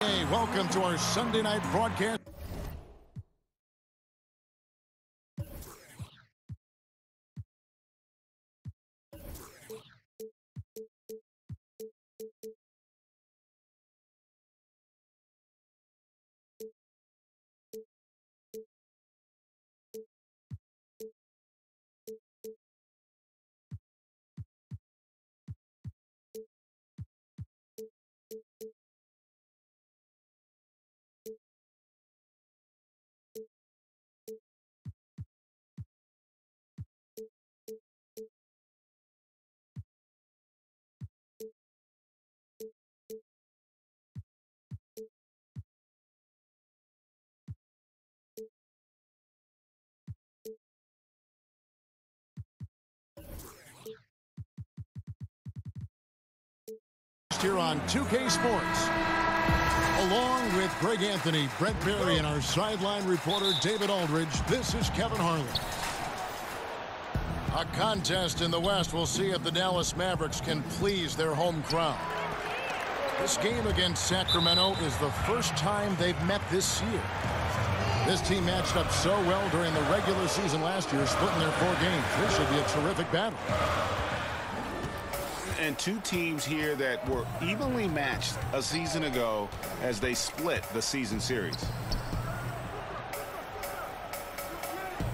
Hey, welcome to our Sunday night broadcast. Here on 2K Sports, along with Greg Anthony, Brent Berry, and our sideline reporter David Aldridge, this is Kevin Harlan. A contest in the West. We'll see if the Dallas Mavericks can please their home crowd. This game against Sacramento is the first time they've met this year. This team matched up so well during the regular season last year, splitting their 4 games. This should be a terrific battle. And two teams here that were evenly matched a season ago as they split the season series.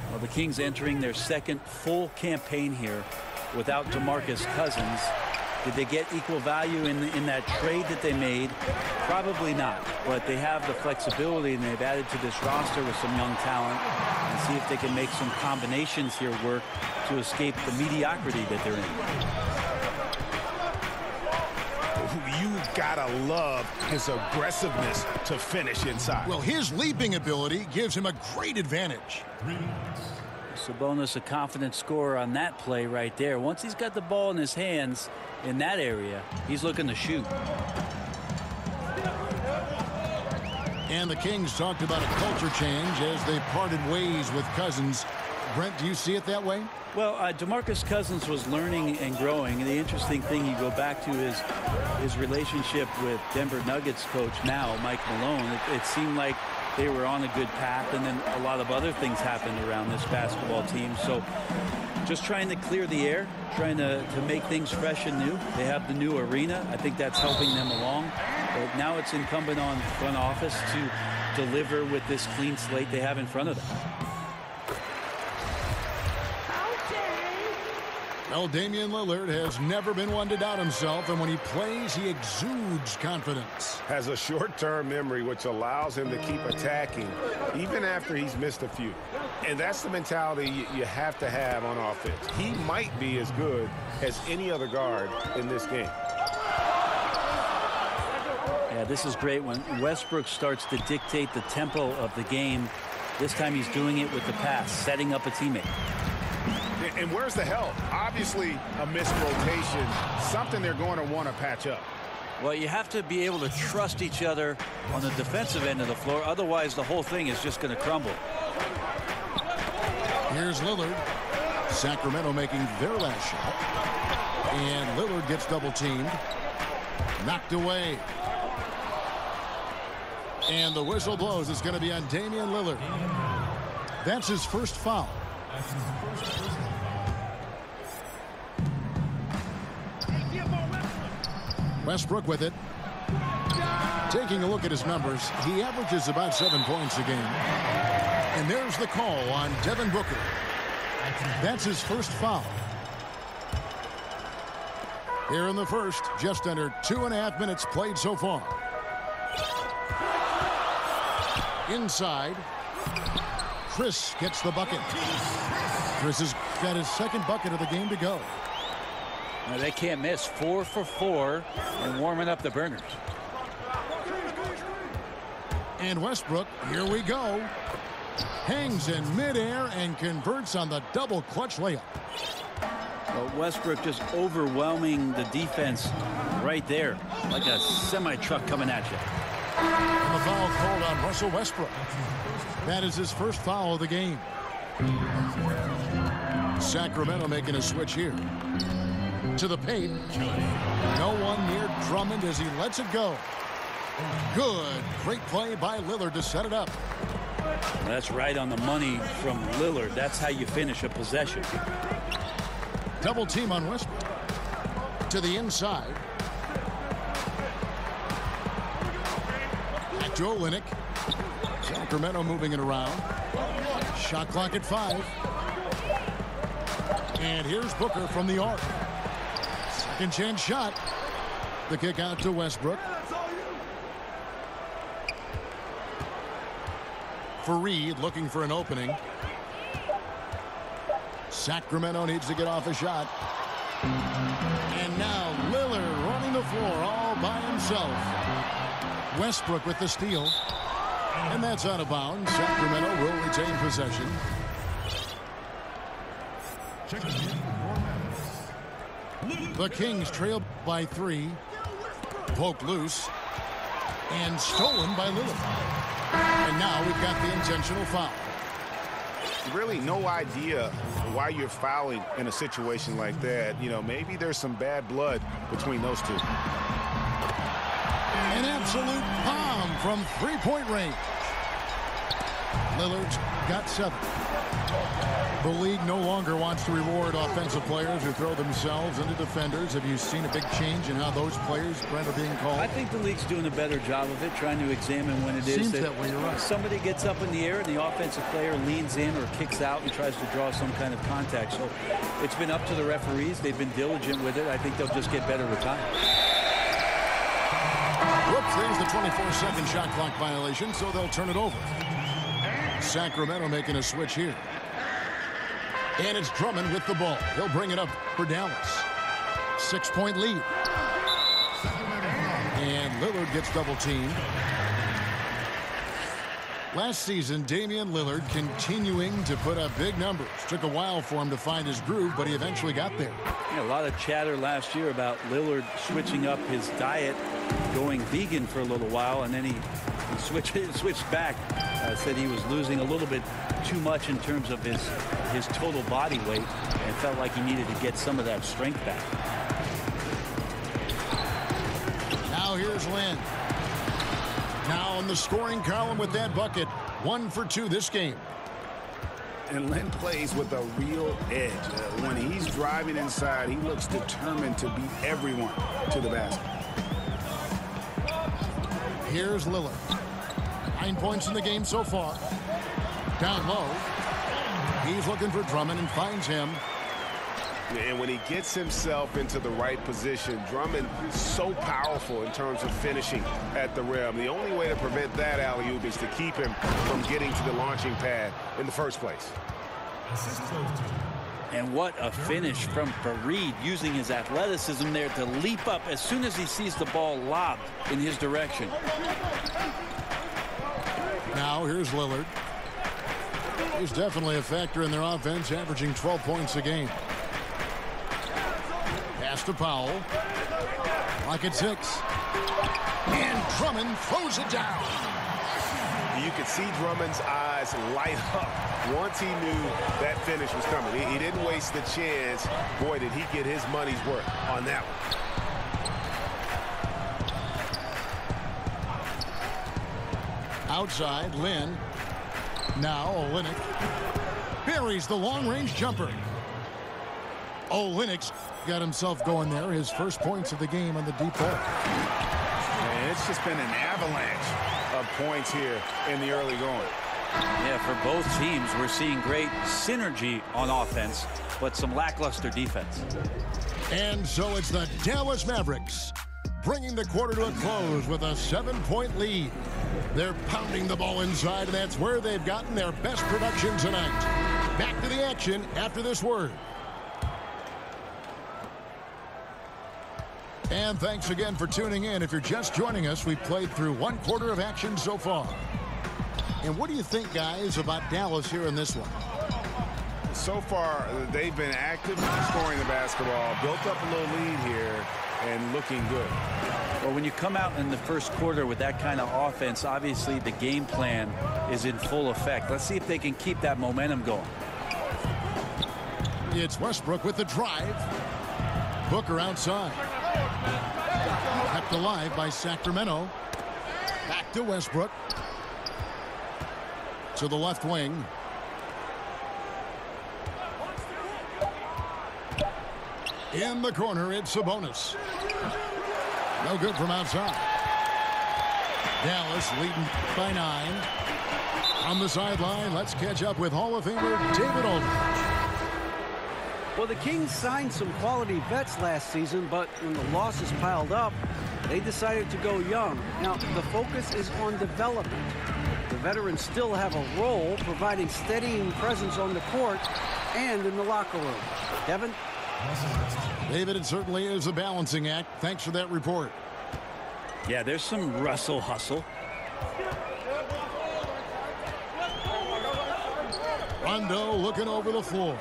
Well, the Kings entering their second full campaign here without DeMarcus Cousins. Did they get equal value in that trade that they made? Probably not, but they have the flexibility, and they've added to this roster with some young talent and see if they can make some combinations here work to escape the mediocrity that they're in. You've got to love his aggressiveness to finish inside. Well, his leaping ability gives him a great advantage. Sabonis, a confident scorer on that play right there. Once he's got the ball in his hands in that area, he's looking to shoot. And the Kings talked about a culture change as they parted ways with Cousins. Brent, do you see it that way? Well, DeMarcus Cousins was learning and growing. And the interesting thing you go back to is his relationship with Denver Nuggets coach now, Mike Malone. It seemed like they were on a good path, and then a lot of other things happened around this basketball team. So just trying to clear the air, trying to make things fresh and new. They have the new arena. I think that's helping them along. But now it's incumbent on front office to deliver with this clean slate they have in front of them. Well, Damian Lillard has never been one to doubt himself, and when he plays, he exudes confidence. Has a short-term memory, which allows him to keep attacking even after he's missed a few. And that's the mentality you have to have on offense. He might be as good as any other guard in this game. Yeah, this is great when Westbrook starts to dictate the tempo of the game. This time he's doing it with the pass, setting up a teammate. And where's the help? Obviously, a missed rotation, something they're going to want to patch up. Well, you have to be able to trust each other on the defensive end of the floor. Otherwise, the whole thing is just going to crumble. Here's Lillard. Sacramento making their last shot. And Lillard gets double-teamed. Knocked away. And the whistle blows. It's going to be on Damian Lillard. That's his first foul. Westbrook with it. Taking a look at his numbers, he averages about 7 points a game. And there's the call on Devin Booker. That's his first foul. Here in the first, just under 2.5 minutes played so far. Inside. Chris gets the bucket. Chris has got his second bucket of the game to go. Now they can't miss. 4 for 4 and warming up the burners. And Westbrook, here we go. Hangs in midair and converts on the double clutch layup. Well, Westbrook just overwhelming the defense right there, like a semi-truck coming at you. And the foul called on Russell Westbrook. That is his first foul of the game. Sacramento making a switch here. To the paint. No one near Drummond as he lets it go. Good. Great play by Lillard to set it up. That's right on the money from Lillard. That's how you finish a possession. Double team on Westbrook. To the inside. Back to Olynyk. Sacramento moving it around. Shot clock at 5. And here's Booker from the arc. Second chance shot. The kick out to Westbrook. Fareed looking for an opening. Sacramento needs to get off a shot. And now Lillard running the floor all by himself. Westbrook with the steal. And that's out of bounds. Sacramento will retain possession. The Kings trail by 3. Poked loose. And stolen by Lillard. And now we've got the intentional foul. Really no idea why you're fouling in a situation like that. You know, maybe there's some bad blood between those two. An absolute bomb from three-point range. Lillard's got 7. The league no longer wants to reward offensive players who throw themselves into defenders. Have you seen a big change in how those players, Brent, are being called? I think the league's doing a better job of it, trying to examine when it is that way, you're right. Somebody gets up in the air and the offensive player leans in or kicks out and tries to draw some kind of contact. So it's been up to the referees. They've been diligent with it. I think they'll just get better with time. Whoops, there's the 24-second shot clock violation, so they'll turn it over. Sacramento making a switch here. And it's Drummond with the ball. He'll bring it up for Dallas. 6-point lead. And Lillard gets double teamed. Last season, Damian Lillard continuing to put up big numbers. Took a while for him to find his groove, but he eventually got there. Yeah, a lot of chatter last year about Lillard switching up his diet, going vegan for a little while, and then he switched back. Said he was losing a little bit too much in terms of his total body weight and felt like he needed to get some of that strength back. Now here's Lynn. Now on the scoring column with that bucket. 1 for 2 this game. And Lynn plays with a real edge. When he's driving inside, he looks determined to beat everyone to the basket. Here's Lillard. 9 points in the game so far. Down low. He's looking for Drummond and finds him. And when he gets himself into the right position, Drummond so powerful in terms of finishing at the rim. The only way to prevent that alley-oop is to keep him from getting to the launching pad in the first place. And what a finish from Fareed, using his athleticism there to leap up as soon as he sees the ball lobbed in his direction. Now here's Lillard. He's definitely a factor in their offense, averaging 12 points a game. Pass to Powell. Lock at 6. And Drummond throws it down. You could see Drummond's eyes light up once he knew that finish was coming. He didn't waste the chance. Boy, did he get his money's worth on that one. Outside, Lynn. Now Olynyk buries the long-range jumper. Olynyk's got himself going there. His first points of the game on the deep ball. And it's just been an avalanche of points here in the early going. Yeah, for both teams, we're seeing great synergy on offense, but some lackluster defense. And so it's the Dallas Mavericks bringing the quarter to a close with a 7-point lead. They're pounding the ball inside, and that's where they've gotten their best production tonight. Back to the action after this word. And thanks again for tuning in. If you're just joining us, we've played through 1 quarter of action so far. And what do you think, guys, about Dallas here in this one? So far, they've been active scoring the basketball, built up a little lead here, and looking good. Well, when you come out in the first quarter with that kind of offense, obviously the game plan is in full effect. Let's see if they can keep that momentum going. It's Westbrook with the drive. Booker outside. Kept alive by Sacramento. Back to Westbrook. To the left wing. In the corner, it's Sabonis. No good from outside. Dallas leading by 9. On the sideline, let's catch up with Hall of Famer David Aldridge. Well, the Kings signed some quality vets last season, but when the losses piled up, they decided to go young. Now, the focus is on development. The veterans still have a role providing steadying presence on the court and in the locker room. Devin? David, it certainly is a balancing act. Thanks for that report. Yeah, there's some Russell hustle. Rondo looking over the floor.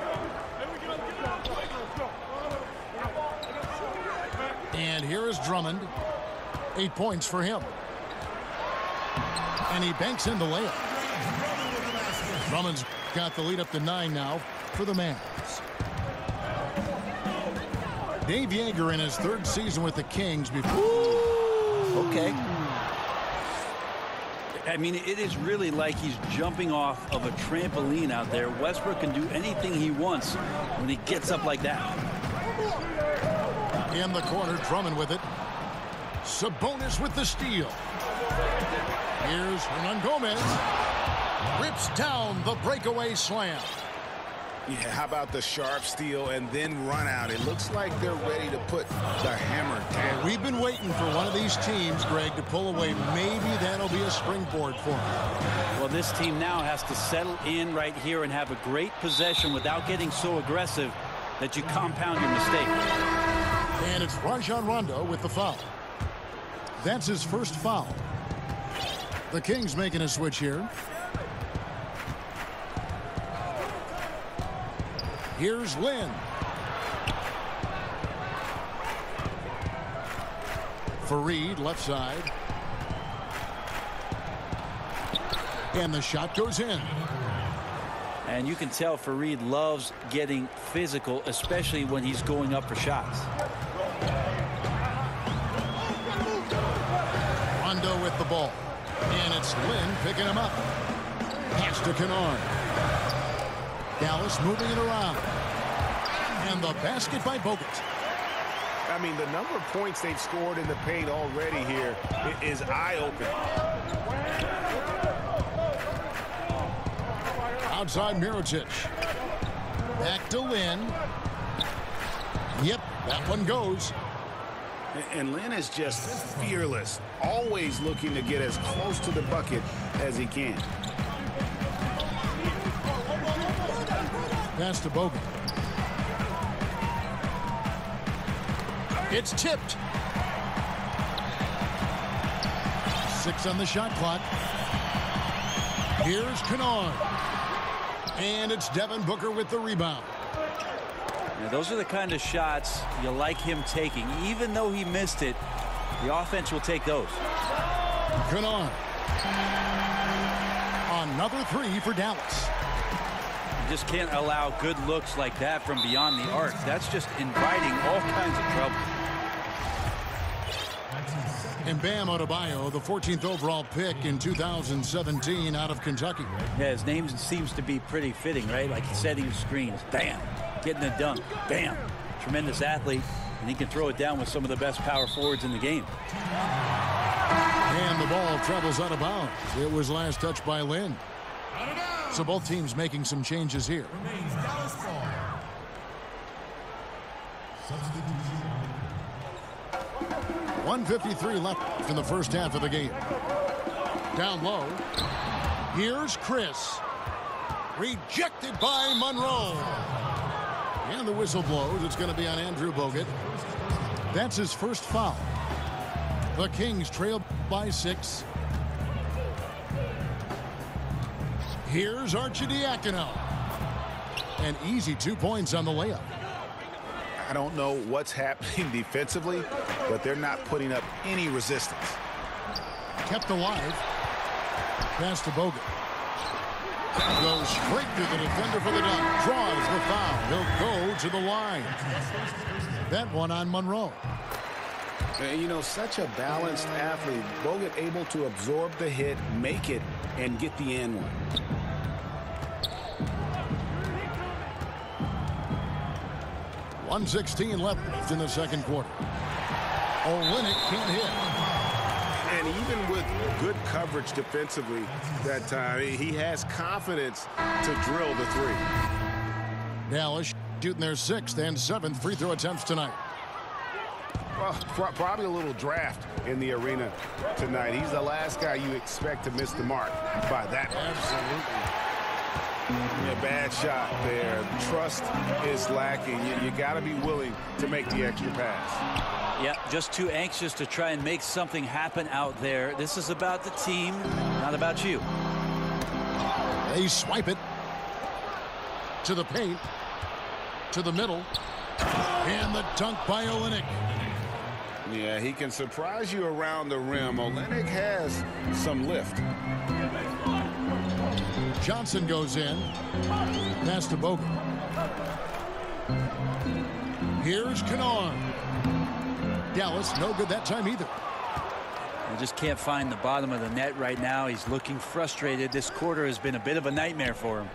And here is Drummond. 8 points for him. And he banks in the layup. Drummond's got the lead up to 9 now for the Mavs. Dave Yeager in his 3rd season with the Kings before. Okay. I mean, it is really like he's jumping off of a trampoline out there. Westbrook can do anything he wants when he gets up like that. In the corner, Drummond with it. Sabonis with the steal. Here's Hernan Gomez. Rips down the breakaway slam. Yeah, how about the sharp steal and then run out? It looks like they're ready to put the hammer down. We've been waiting for one of these teams, Greg, to pull away. Maybe that'll be a springboard for them. Well, this team now has to settle in right here and have a great possession without getting so aggressive that you compound your mistake. And it's Rajon Rondo with the foul. That's his first foul. The Kings making a switch here. Here's Lynn. Fareed, left side. And the shot goes in. And you can tell Fareed loves getting physical, especially when he's going up for shots. Rondo with the ball. And it's Lynn picking him up. Pass to Kennard. Dallas moving it around. And the basket by Bogut. I mean, the number of points they've scored in the paint already here is eye-opening. Outside Mirotic. Back to Lynn. Yep, that one goes. And Lynn is just fearless, always looking to get as close to the bucket as he can. Pass to Bogut. It's tipped. 6 on the shot clock. Here's Kennard. And it's Devin Booker with the rebound. Now, those are the kind of shots you like him taking. Even though he missed it, the offense will take those. Kennard. Another 3 for Dallas. You just can't allow good looks like that from beyond the arc. That's just inviting all kinds of trouble. And Bam Adebayo, the 14th overall pick in 2017 out of Kentucky. Yeah, his name seems to be pretty fitting, right? Like setting screens. Bam. Getting a dunk. Bam. Tremendous athlete. And he can throw it down with some of the best power forwards in the game. And the ball travels out of bounds. It was last touched by Lynn. So both teams making some changes here. 1:53 left in the first half of the game. Down low. Here's Chris. Rejected by Monroe. And the whistle blows. It's going to be on Andrew Bogut. That's his first foul. The Kings trail by 6. Here's Arcidiacono. An easy 2 points on the layup. I don't know what's happening defensively, but they're not putting up any resistance. Kept alive. Pass to Bogut. Goes straight through the defender for the dunk. Draws the foul. He'll go to the line. That one on Monroe. And, you know, such a balanced athlete. Bogut able to absorb the hit, make it, and get the and one. .116 left in the second quarter. Olynyk can't hit. And even with good coverage defensively that time, he has confidence to drill the three. Dallas shooting their 6th and 7th free throw attempts tonight. Well, probably a little draft in the arena tonight. He's the last guy you expect to miss the mark by that much. Absolutely. A bad shot there. Trust is lacking. You got to be willing to make the extra pass. Yeah, just too anxious to try and make something happen out there. This is about the team, not about you. They swipe it to the paint, to the middle, and the dunk by Olynyk. Yeah, he can surprise you around the rim. Olynyk has some lift. Johnson goes in. Pass to Bogut. Here's Kennard. Dallas, no good that time either. He just can't find the bottom of the net right now. He's looking frustrated. This quarter has been a bit of a nightmare for him.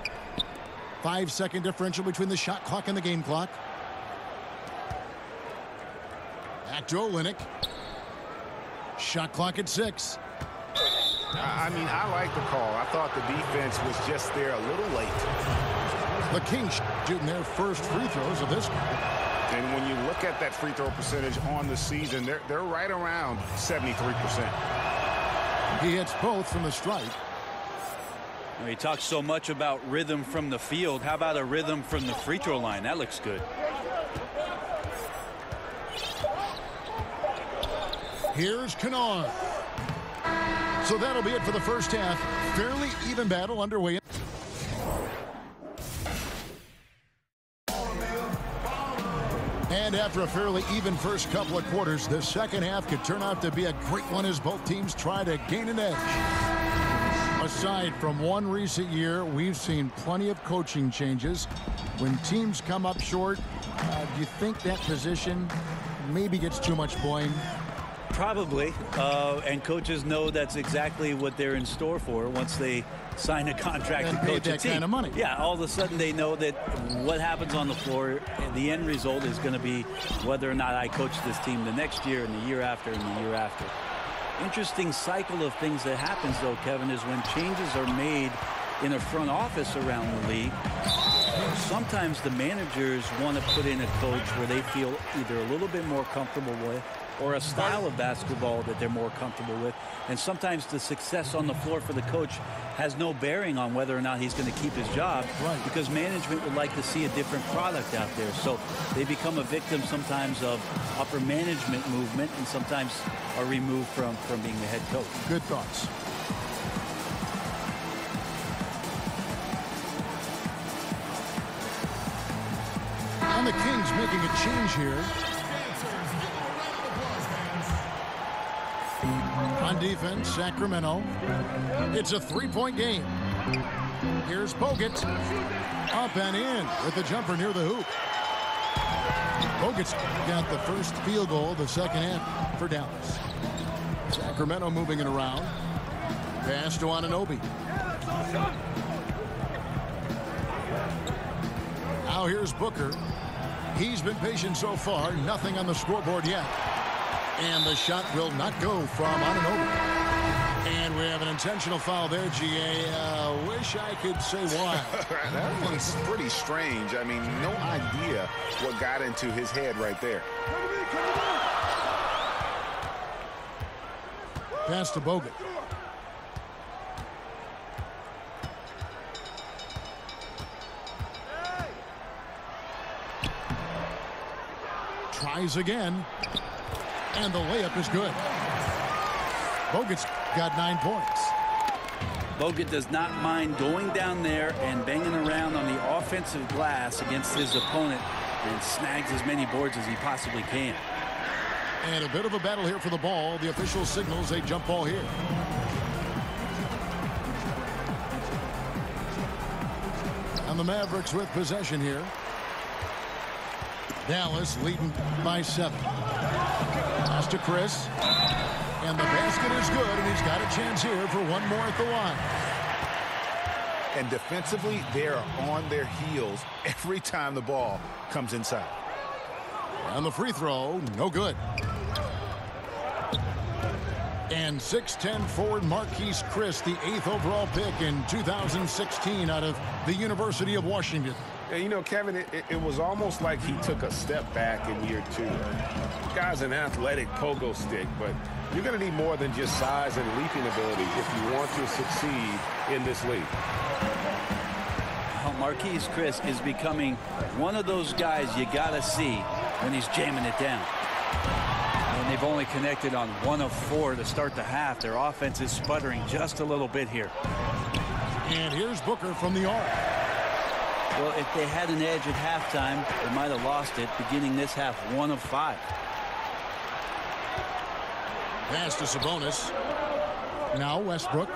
5-second differential between the shot clock and the game clock. Back to Olynyk. Shot clock at 6. I mean, I like the call. I thought the defense was just there a little late. The Kings shooting their first free throws of this game. And when you look at that free throw percentage on the season, they're right around 73%. He hits both from the stripe. Well, he talks so much about rhythm from the field. How about a rhythm from the free throw line? That looks good. Here's Kennard. So that'll be it for the first half. Fairly even battle underway. And after a fairly even first couple of quarters, the second half could turn out to be a great one as both teams try to gain an edge. Aside from one recent year, we've seen plenty of coaching changes. When teams come up short, do you think that position maybe gets too much blame? Probably, and coaches know that's exactly what they're in store for once they sign a contract and to coach that a team. Kind of money. Yeah, all of a sudden they know that what happens on the floor, the end result is going to be whether or not I coach this team the next year and the year after and the year after. Interesting cycle of things that happens, though, Kevin, is when changes are made in a front office around the league. Sometimes the managers want to put in a coach where they feel either a little bit more comfortable with or a style of basketball that they're more comfortable with. And sometimes the success on the floor for the coach has no bearing on whether or not he's going to keep his job, because management would like to see a different product out there. So they become a victim sometimes of upper management movement and sometimes are removed from being the head coach. Good thoughts. And the Kings making a change here. On defense, Sacramento. It's a three-point game. Here's Bogut. Up and in with the jumper near the hoop. Bogut's got the first field goal of the second half for Dallas. Sacramento moving it around. Pass to Anunoby. Now here's Booker. He's been patient so far. Nothing on the scoreboard yet. And the shot will not go from Anunoby. And we have an intentional foul there, GA. Wish I could say why. That one's pretty strange. I mean, no idea what got into his head right there. Pass to Bogut. Tries again. And the layup is good. Bogut's got 9 points. Bogut does not mind going down there and banging around on the offensive glass against his opponent and snags as many boards as he possibly can. And a bit of a battle here for the ball. The official signals a jump ball here. And the Mavericks with possession here. Dallas leading by 7. Pass to Chris. And the basket is good, and he's got a chance here for one more at the line. And defensively, they're on their heels every time the ball comes inside. And the free throw, no good. And 6'10" forward Marquise Chris, the 8th overall pick in 2016 out of the University of Washington. And you know, Kevin, it was almost like he took a step back in year 2. The guy's an athletic pogo stick, but you're going to need more than just size and leaping ability if you want to succeed in this league. Well, Marquise Chris is becoming one of those guys you got to see when he's jamming it down. And they've only connected on 1 of 4 to start the half. Their offense is sputtering just a little bit here. And here's Booker from the arc. Well, if they had an edge at halftime, they might have lost it. Beginning this half, 1 of 5. Pass to Sabonis. Now Westbrook.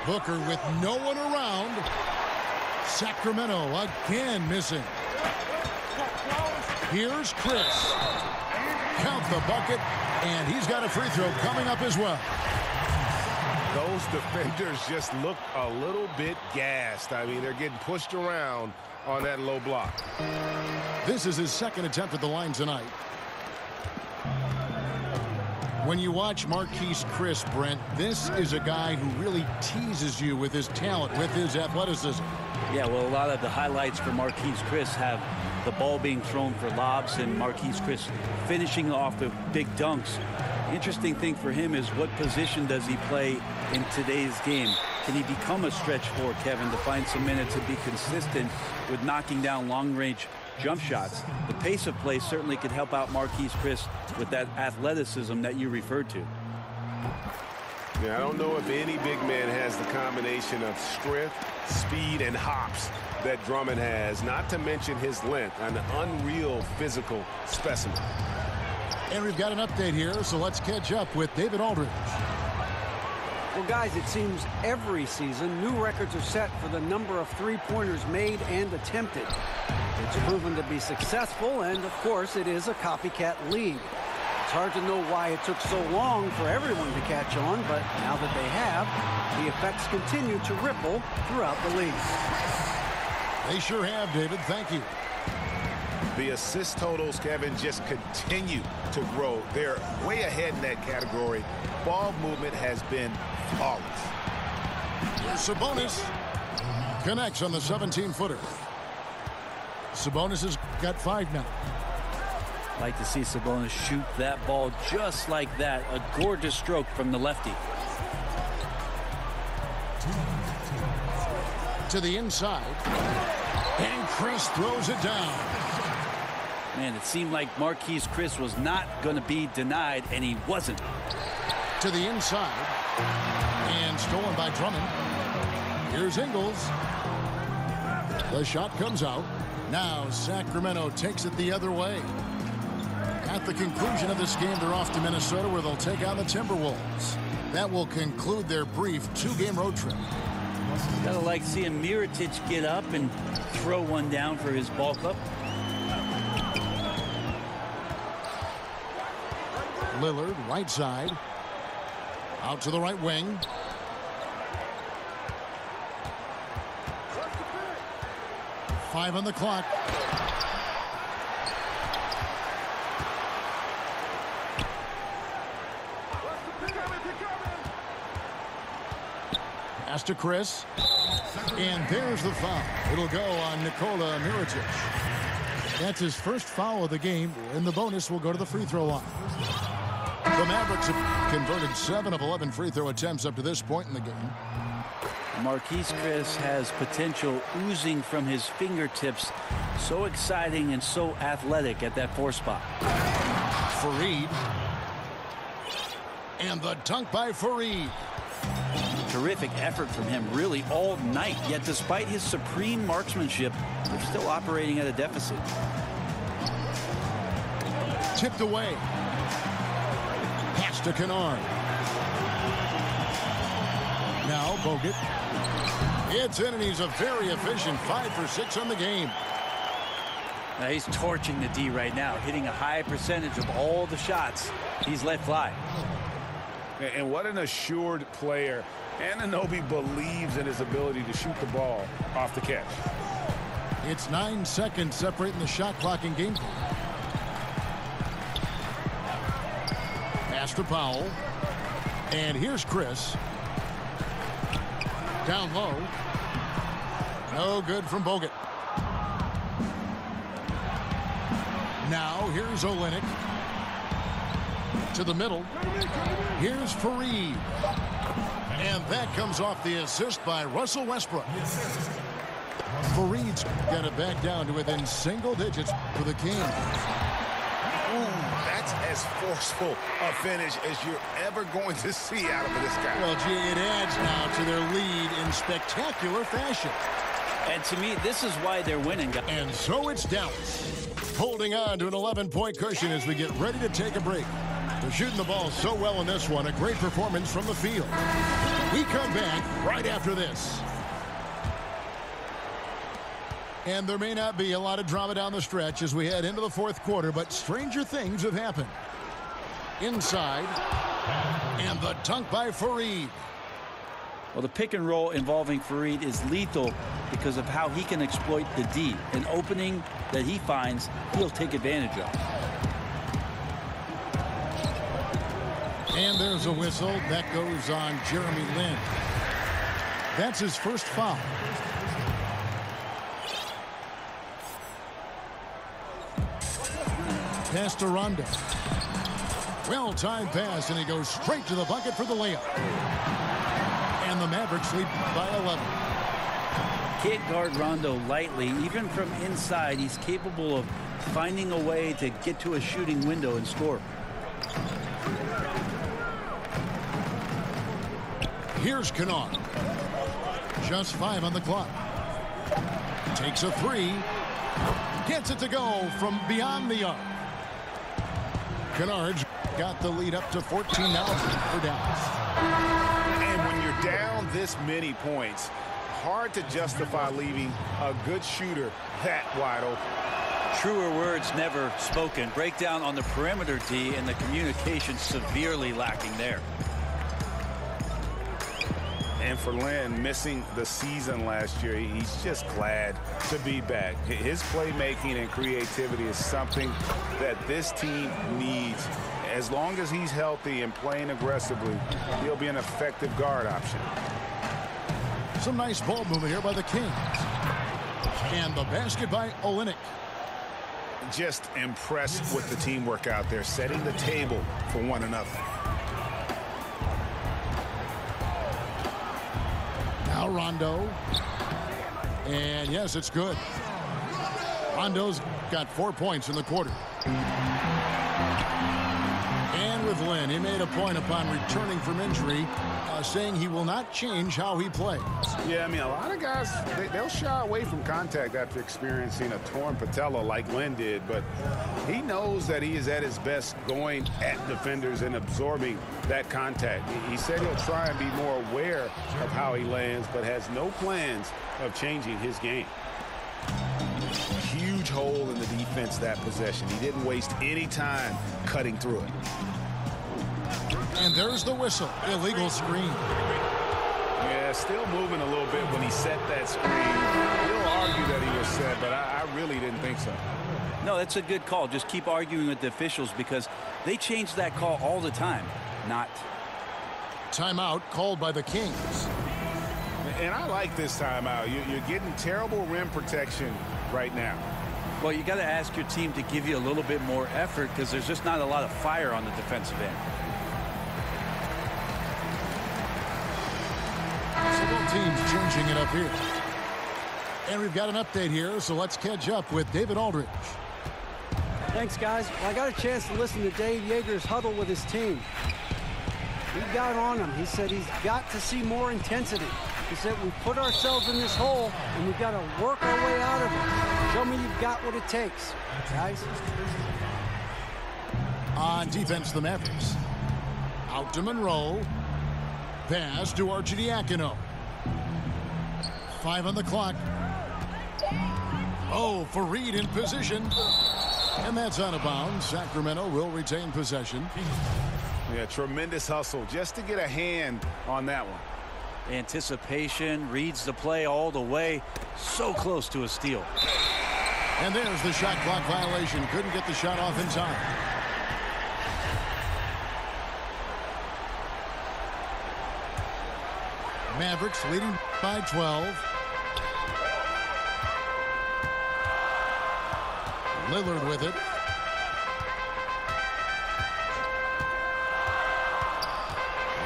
Booker with no one around. Sacramento again missing. Here's Chris. Count the bucket, and he's got a free throw coming up as well. Those defenders just look a little bit gassed. I mean, they're getting pushed around on that low block. This is his 2nd attempt at the line tonight. When you watch Marquise Chris, Brent, this is a guy who really teases you with his talent, with his athleticism. Yeah, well, a lot of the highlights for Marquise Chris have the ball being thrown for lobs and Marquise Chris finishing off with big dunks. Interesting thing for him is what position does he play in today's game? Can he become a stretch 4, Kevin, to find some minutes and be consistent with knocking down long-range jump shots? The pace of play certainly could help out Marquise Chris with that athleticism that you referred to. Yeah, I don't know if any big man has the combination of strength, speed, and hops that Drummond has, not to mention his length, an unreal physical specimen. And we've got an update here, so let's catch up with David Aldridge. Well, guys, it seems every season new records are set for the number of three-pointers made and attempted. It's proven to be successful, and of course, it is a copycat league. It's hard to know why it took so long for everyone to catch on, but now that they have, the effects continue to ripple throughout the league. They sure have, David. Thank you. The assist totals, Kevin, just continue to grow. They're way ahead in that category. Ball movement has been flawless. Sabonis connects on the 17-footer. Sabonis has got 5 now. Like to see Sabonis shoot that ball just like that. A gorgeous stroke from the lefty. To the inside. And Chris throws it down. Man, it seemed like Marquise Chris was not going to be denied, and he wasn't. To the inside. And stolen by Drummond. Here's Ingles. The shot comes out. Now Sacramento takes it the other way. At the conclusion of this game, they're off to Minnesota, where they'll take on the Timberwolves. That will conclude their brief 2-game road trip. Gotta like seeing Mirotic get up and throw one down for his ball club. Lillard, right side. Out to the right wing. Five on the clock. Pass to Chris. And there's the foul. It'll go on Nikola Mirotic. That's his first foul of the game, and the bonus will go to the free throw line. The Mavericks have converted 7 of 11 free throw attempts up to this point in the game. Marquise Chris has potential oozing from his fingertips. So exciting and so athletic at that 4 spot. Fareed. And the dunk by Fareed. Terrific effort from him really all night. Yet despite his supreme marksmanship, they're still operating at a deficit. Tipped away. Pass to Kennard. Now Bogut. It's in, and he's a very efficient 5 for 6 on the game. Now he's torching the D right now, hitting a high percentage of all the shots. He's let fly. And what an assured player. Anunoby believes in his ability to shoot the ball off the catch. It's 9 seconds separating the shot clock and game clock. Pass to Powell. And here's Chris. Down low. No good from Bogut. Now here's Olynyk. To the middle. Here's Fareed. And that comes off the assist by Russell Westbrook. Fareed's got it back down to within single digits for the Kings. Ooh, that's as forceful a finish as you're ever going to see out of this guy. Well, gee, it adds now to their lead in spectacular fashion. And to me, this is why they're winning. And so it's Dallas, holding on to an 11-point cushion as we get ready to take a break. They're shooting the ball so well in this one. A great performance from the field. We come back right after this. And there may not be a lot of drama down the stretch as we head into the fourth quarter, but stranger things have happened. Inside, and the dunk by Fareed. Well, the pick and roll involving Fareed is lethal because of how he can exploit the D. An opening that he finds, he'll take advantage of. And there's a whistle. That goes on Jeremy Lin. That's his first foul. Pass to Rondo. Well-timed pass, and he goes straight to the bucket for the layup. And the Mavericks lead by 11. Can't guard Rondo lightly. Even from inside, he's capable of finding a way to get to a shooting window and score. Here's Kennard. Just 5 on the clock. Takes a 3. Gets it to go from beyond the arc. Kennard's got the lead up to 14 now for Dallas. And when you're down this many points, hard to justify leaving a good shooter that wide open. Truer words never spoken. Breakdown on the perimeter D, and the communication severely lacking there. And for Lin, missing the season last year, he's just glad to be back. His playmaking and creativity is something that this team needs. As long as he's healthy and playing aggressively, he'll be an effective guard option. Some nice ball movement here by the Kings. And the basket by Olynyk. Just impressed with the teamwork out there, setting the table for one another. Now Rondo. And yes, it's good. Rondo's got 4 points in the quarter. And with Lin, he made a point upon returning from injury, saying he will not change how he plays. Yeah, I mean, a lot of guys, they'll shy away from contact after experiencing a torn patella like Lin did, but he knows that he is at his best going at defenders and absorbing that contact. He said he'll try and be more aware of how he lands, but has no plans of changing his game. Huge hole in the defense that possession. He didn't waste any time cutting through it. And there's the whistle. Illegal screen. Yeah, still moving a little bit when he set that screen. He'll argue that he was set, but I really didn't think so. No, that's a good call. Just keep arguing with the officials because they change that call all the time. Not. Timeout called by the Kings. And I like this timeout. You're getting terrible rim protection right now. Well, you got to ask your team to give you a little bit more effort because there's just not a lot of fire on the defensive end. So both teams changing it up here. And we've got an update here, so let's catch up with David Aldridge. Thanks, guys. Well, I got a chance to listen to Dave Yeager's huddle with his team. He got on him. He said he's got to see more intensity. He said we put ourselves in this hole, and we've got to work our way out of it. Show me you've got what it takes, guys. On defense, the Mavericks. Out to Monroe. Pass to Arcidiacono. 5 on the clock. Oh, Fareed in position. And that's out of bounds. Sacramento will retain possession. Yeah, tremendous hustle just to get a hand on that one. Anticipation, reads the play all the way. So close to a steal. And there's the shot clock violation. Couldn't get the shot off in time. Mavericks leading by 12. Lillard with it.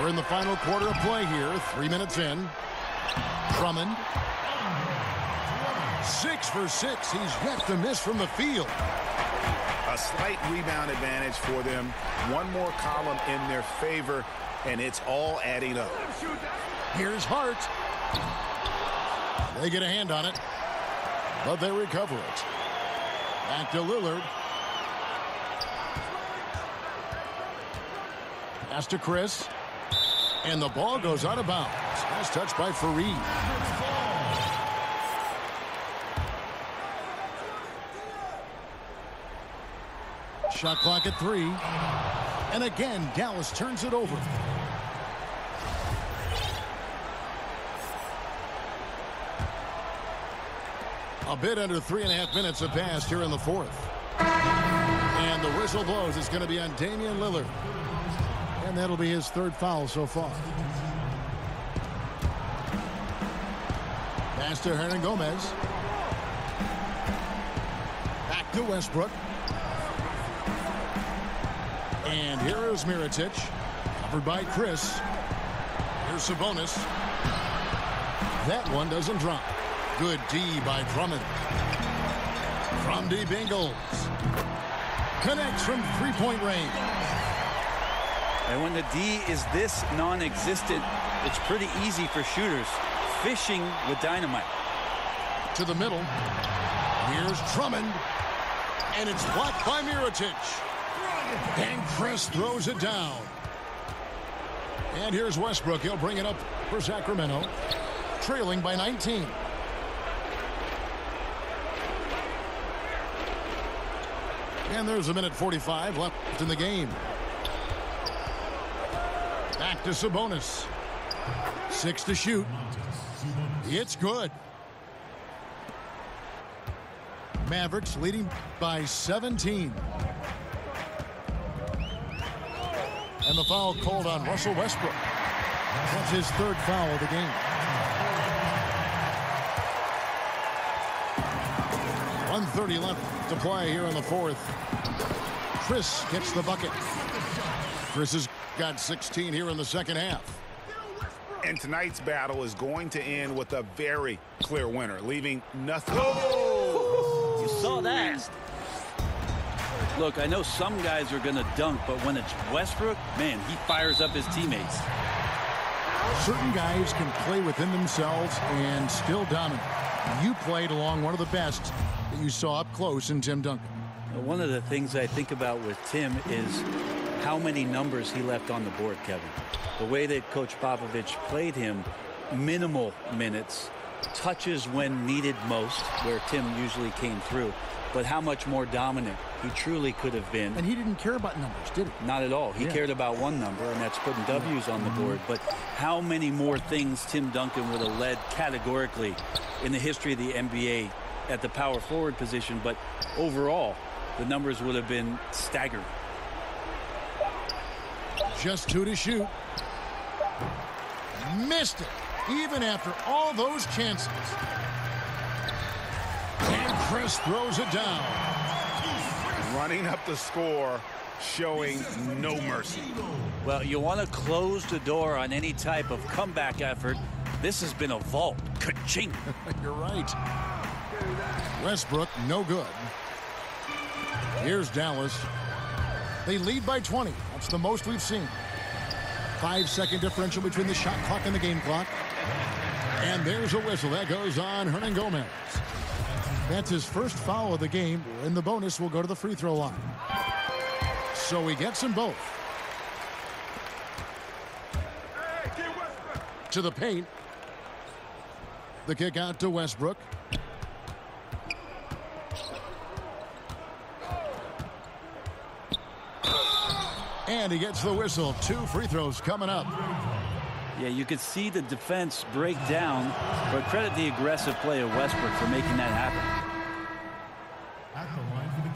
We're in the final quarter of play here. 3 minutes in. Drummond. 6 for 6. He's yet to miss from the field. A slight rebound advantage for them. One more column in their favor, and it's all adding up. Here's Hart. They get a hand on it, but they recover it. Back to Lillard. Pass to Chris. And the ball goes out of bounds. Nice touch by Fareed. Shot clock at 3. And again, Dallas turns it over. A bit under 3.5 minutes have passed here in the fourth. And the whistle blows. It's going to be on Damian Lillard. And that'll be his 3rd foul so far. Pass to Hernangomez. Back to Westbrook. And here is Mirotic. Covered by Chris. Here's Sabonis. That one doesn't drop. Good D by Drummond. From deep Ingles. Connects from 3-point range. And when the D is this non-existent, it's pretty easy for shooters. Fishing with dynamite. To the middle. Here's Drummond. And it's blocked by Mirotic. And Chris throws it down. And here's Westbrook. He'll bring it up for Sacramento. Trailing by 19. And there's a minute 45 left in the game. Back to Sabonis. 6 to shoot. It's good. Mavericks leading by 17. And the foul called on Russell Westbrook. That's his 3rd foul of the game. .130 left to play here in the fourth. Chris gets the bucket. Chris has got 16 here in the second half. And tonight's battle is going to end with a very clear winner, leaving nothing. Oh! You saw that. Look, I know some guys are going to dunk, but when it's Westbrook, man, he fires up his teammates. Certain guys can play within themselves and still dominate. You played along one of the best that you saw up close in Tim Duncan. One of the things I think about with Tim is how many numbers he left on the board, Kevin. The way that Coach Popovich played him, minimal minutes, touches when needed most, where Tim usually came through, but how much more dominant he truly could have been. And he didn't care about numbers, did he? Not at all. He cared about one number, and that's putting W's on the board. But how many more things Tim Duncan would have led categorically in the history of the NBA at the power forward position, but overall, the numbers would have been staggering. Just 2 to shoot. Missed it, even after all those chances. And Chris throws it down. Running up the score, showing no mercy. Well, you want to close the door on any type of comeback effort. This has been a vault. Ka-ching. You're right. Westbrook, no good. Here's Dallas. They lead by 20. That's the most we've seen. 5-second differential between the shot clock and the game clock. And there's a whistle. That goes on Hernangomez. That's his first foul of the game. And the bonus will go to the free throw line. So he gets them both. To the paint. The kick out to Westbrook. And he gets the whistle. 2 free throws coming up. Yeah, you could see the defense break down, but credit the aggressive play of Westbrook for making that happen. At the line for the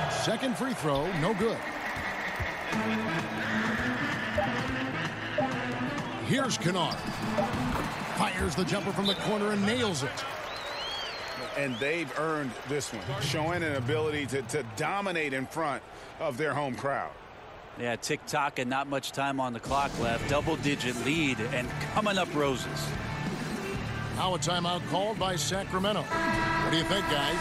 Kings. Second free throw, no good. Here's Kennard. Fires the jumper from the corner and nails it. And they've earned this one, showing an ability to dominate in front of their home crowd. Yeah, tick-tock and not much time on the clock left. Double-digit lead and coming up roses. Now a timeout called by Sacramento. What do you think, guys?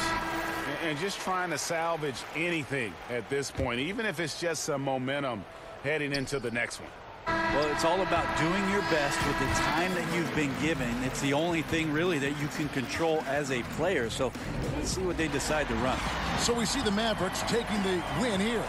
And just trying to salvage anything at this point, even if it's just some momentum heading into the next one. Well, it's all about doing your best with the time that you've been given. It's the only thing really that you can control as a player. So let's see what they decide to run. So we see the Mavericks taking the win here.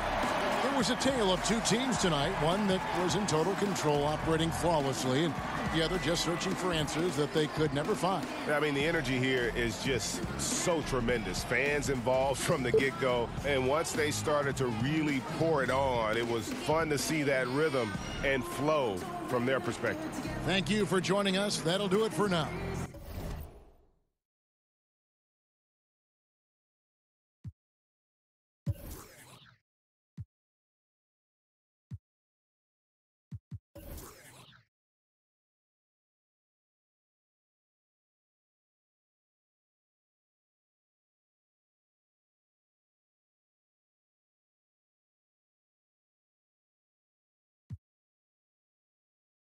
There was a tale of 2 teams tonight, one that was in total control, operating flawlessly, and the other just searching for answers that they could never find. I mean, the energy here is just so tremendous. Fans involved from the get-go, and once they started to really pour it on, it was fun to see that rhythm and flow from their perspective. Thank you for joining us. That'll do it for now.